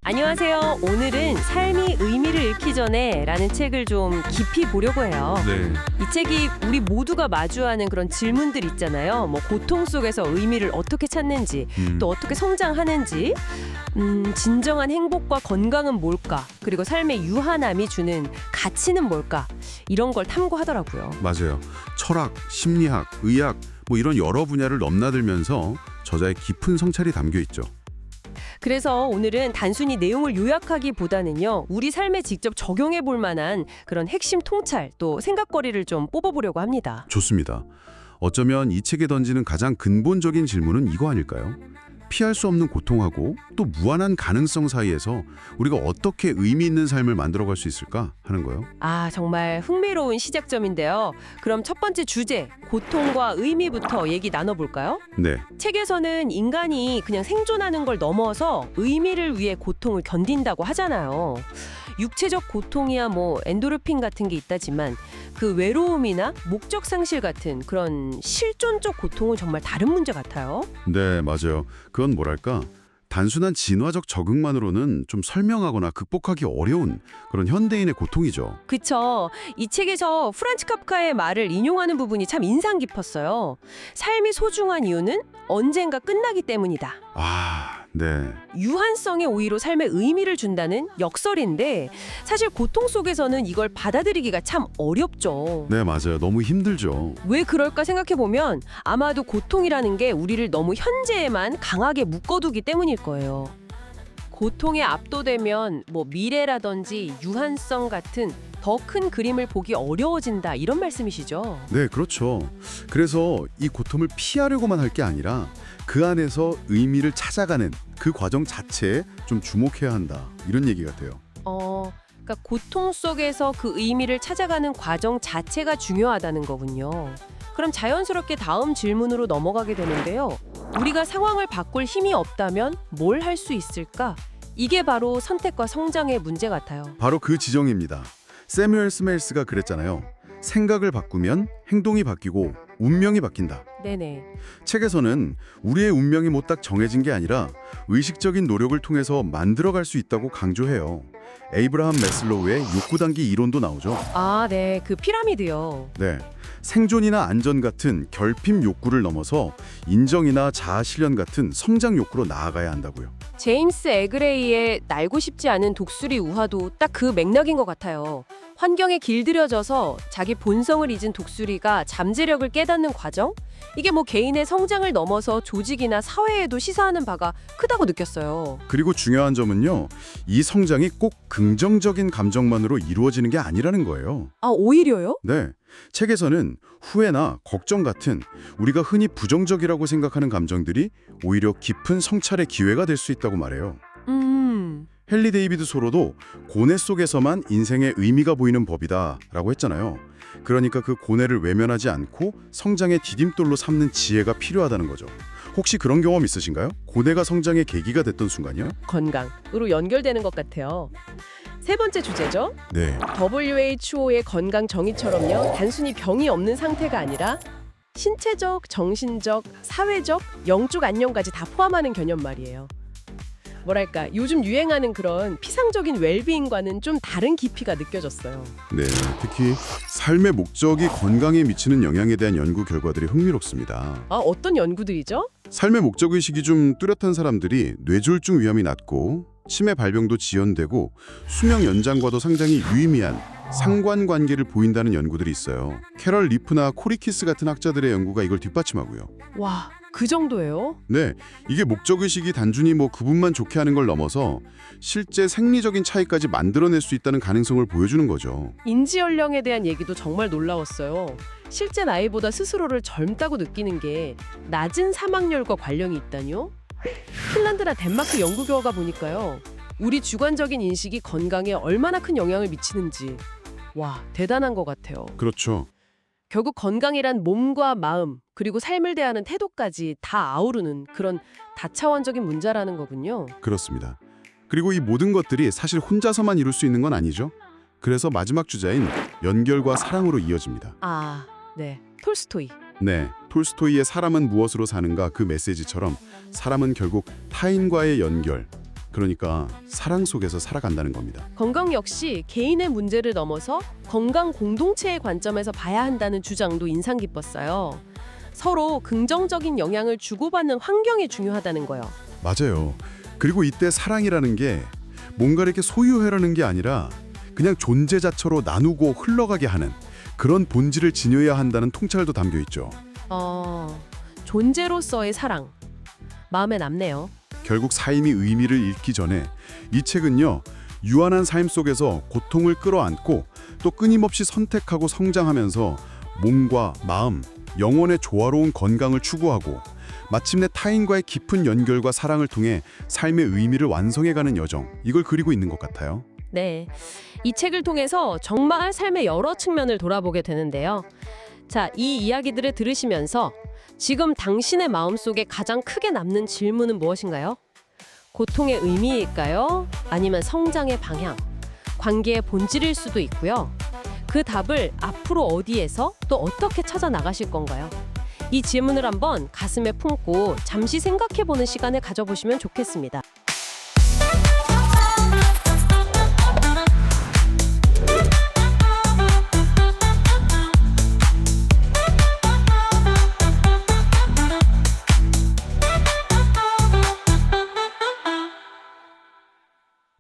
안녕하세요. 오늘은 삶이 의미를 잃기 전에 라는 책을 좀 깊이 보려고 해요. 네, 이 책이 우리 모두가 마주하는 그런 질문들 있잖아요. 뭐 고통 속에서 의미를 어떻게 찾는지, 또 어떻게 성장하는지, 진정한 행복과 건강은 뭘까, 그리고 삶의 유한함이 주는 가치는 뭘까, 이런 걸 탐구하더라고요. 맞아요. 철학, 심리학, 의학 뭐 이런 여러 분야를 넘나들면서 저자의 깊은 성찰이 담겨 있죠. 그래서 오늘은 단순히 내용을 요약하기보다는요, 우리 삶에 직접 적용해 볼 만한 그런 핵심 통찰, 또 생각거리를 좀 뽑아보려고 합니다. 좋습니다. 어쩌면 이 책에 던지는 가장 근본적인 질문은 이거 아닐까요? 피할 수 없는 고통하고 또 무한한 가능성 사이에서 우리가 어떻게 의미 있는 삶을 만들어갈 수 있을까 하는 거예요. 아, 정말 흥미로운 시작점인데요. 그럼 첫 번째 주제, 고통과 의미부터 얘기 나눠볼까요? 네, 책에서는 인간이 그냥 생존하는 걸 넘어서 의미를 위해 고통을 견딘다고 하잖아요. 육체적 고통이야 뭐 엔도르핀 같은 게 있다지만 그 외로움이나 목적 상실 같은 그런 실존적 고통은 정말 다른 문제 같아요. 네, 맞아요. 그건 뭐랄까? 단순한 진화적 적응만으로는 좀 설명하거나 극복하기 어려운 그런 현대인의 고통이죠. 그쵸. 이 책에서 프란츠 카프카의 말을 인용하는 부분이 참 인상 깊었어요. 삶이 소중한 이유는 언젠가 끝나기 때문이다. 아, 네. 유한성에 오히려 삶에 의미를 준다는 역설인데 사실 고통 속에서는 이걸 받아들이기가 참 어렵죠. 네, 맞아요. 너무 힘들죠. 왜 그럴까 생각해보면 아마도 고통이라는 게 우리를 너무 현재에만 강하게 묶어두기 때문일 거예요. 고통에 압도되면 뭐 미래라든지 유한성 같은 더 큰 그림을 보기 어려워진다 이런 말씀이시죠? 네, 그렇죠. 그래서 이 고통을 피하려고만 할 게 아니라 그 안에서 의미를 찾아가는 그 과정 자체에 좀 주목해야 한다. 이런 얘기 같아요. 그러니까 고통 속에서 그 의미를 찾아가는 과정 자체가 중요하다는 거군요. 그럼 자연스럽게 다음 질문으로 넘어가게 되는데요. 우리가 상황을 바꿀 힘이 없다면 뭘 할 수 있을까? 이게 바로 선택과 성장의 문제 같아요. 바로 그 지정입니다. 세뮤얼 스멜스가 그랬잖아요. 생각을 바꾸면 행동이 바뀌고 운명이 바뀐다. 네네. 책에서는 우리의 운명이 뭐 딱 정해진 게 아니라 의식적인 노력을 통해서 만들어갈 수 있다고 강조해요. 에이브라함 매슬로우의 욕구 단기 이론도 나오죠. 아, 네. 그 피라미드요. 네, 생존이나 안전 같은 결핍 욕구를 넘어서 인정이나 자아 실현 같은 성장 욕구로 나아가야 한다고요. 제임스 에그레이의 날고 싶지 않은 독수리 우화도 딱 그 맥락인 것 같아요. 환경에 길들여져서 자기 본성을 잊은 독수리가 잠재력을 깨닫는 과정? 이게 뭐 개인의 성장을 넘어서 조직이나 사회에도 시사하는 바가 크다고 느꼈어요. 그리고 중요한 점은요, 이 성장이 꼭 긍정적인 감정만으로 이루어지는 게 아니라는 거예요. 아, 오히려요? 네, 책에서는 후회나 걱정 같은 우리가 흔히 부정적이라고 생각하는 감정들이 오히려 깊은 성찰의 기회가 될 수 있다고 말해요. 헨리 데이비드 소로도 고뇌 속에서만 인생의 의미가 보이는 법이다라고 했잖아요. 그러니까 그 고뇌를 외면하지 않고 성장의 디딤돌로 삼는 지혜가 필요하다는 거죠. 혹시 그런 경험 있으신가요? 고뇌가 성장의 계기가 됐던 순간이요? 건강으로 연결되는 것 같아요. 세 번째 주제죠. 네, WHO의 건강 정의처럼요. 단순히 병이 없는 상태가 아니라 신체적, 정신적, 사회적, 영적 안녕까지 다 포함하는 개념 말이에요. 뭐랄까, 요즘 유행하는 그런 피상적인 웰비잉과는 좀 다른 깊이가 느껴졌어요. 네, 특히 삶의 목적이 건강에 미치는 영향에 대한 연구 결과들이 흥미롭습니다. 아, 어떤 연구들이죠? 삶의 목적의식이 좀 뚜렷한 사람들이 뇌졸중 위험이 낮고 치매 발병도 지연되고 수명 연장과도 상당히 유의미한 상관관계를 보인다는 연구들이 있어요. 캐럴 리프나 코리키스 같은 학자들의 연구가 이걸 뒷받침하고요. 와, 그 정도예요? 네, 이게 목적의식이 단순히 뭐 그분만 좋게 하는 걸 넘어서 실제 생리적인 차이까지 만들어낼 수 있다는 가능성을 보여주는 거죠. 인지연령에 대한 얘기도 정말 놀라웠어요. 실제 나이보다 스스로를 젊다고 느끼는 게 낮은 사망률과 관련이 있다뇨? 핀란드나 덴마크 연구 결과 보니까요. 우리 주관적인 인식이 건강에 얼마나 큰 영향을 미치는지 와, 대단한 것 같아요. 그렇죠. 결국 건강이란 몸과 마음 그리고 삶을 대하는 태도까지 다 아우르는 그런 다차원적인 문제라는 거군요. 그렇습니다. 그리고 이 모든 것들이 사실 혼자서만 이룰 수 있는 건 아니죠. 그래서 마지막 주자인 연결과 사랑으로 이어집니다. 아, 네. 톨스토이. 네, 톨스토이의 사람은 무엇으로 사는가 그 메시지처럼 사람은 결국 타인과의 연결, 그러니까 사랑 속에서 살아간다는 겁니다. 건강 역시 개인의 문제를 넘어서 건강 공동체의 관점에서 봐야 한다는 주장도 인상 깊었어요. 서로 긍정적인 영향을 주고받는 환경이 중요하다는 거요. 맞아요. 그리고 이때 사랑이라는 게 뭔가를 이렇게 소유하려는 게 아니라 그냥 존재 자체로 나누고 흘러가게 하는 그런 본질을 지녀야 한다는 통찰도 담겨 있죠. 존재로서의 사랑. 마음에 남네요. 결국 삶이 의미를 잃기 전에 이 책은요, 유한한 삶 속에서 고통을 끌어안고 또 끊임없이 선택하고 성장하면서 몸과 마음, 영혼의 조화로운 건강을 추구하고 마침내 타인과의 깊은 연결과 사랑을 통해 삶의 의미를 완성해가는 여정, 이걸 그리고 있는 것 같아요. 네, 이 책을 통해서 정말 삶의 여러 측면을 돌아보게 되는데요. 자, 이 이야기들을 들으시면서 지금 당신의 마음속에 가장 크게 남는 질문은 무엇인가요? 고통의 의미일까요? 아니면 성장의 방향, 관계의 본질일 수도 있고요. 그 답을 앞으로 어디에서 또 어떻게 찾아 나가실 건가요? 이 질문을 한번 가슴에 품고 잠시 생각해보는 시간을 가져보시면 좋겠습니다.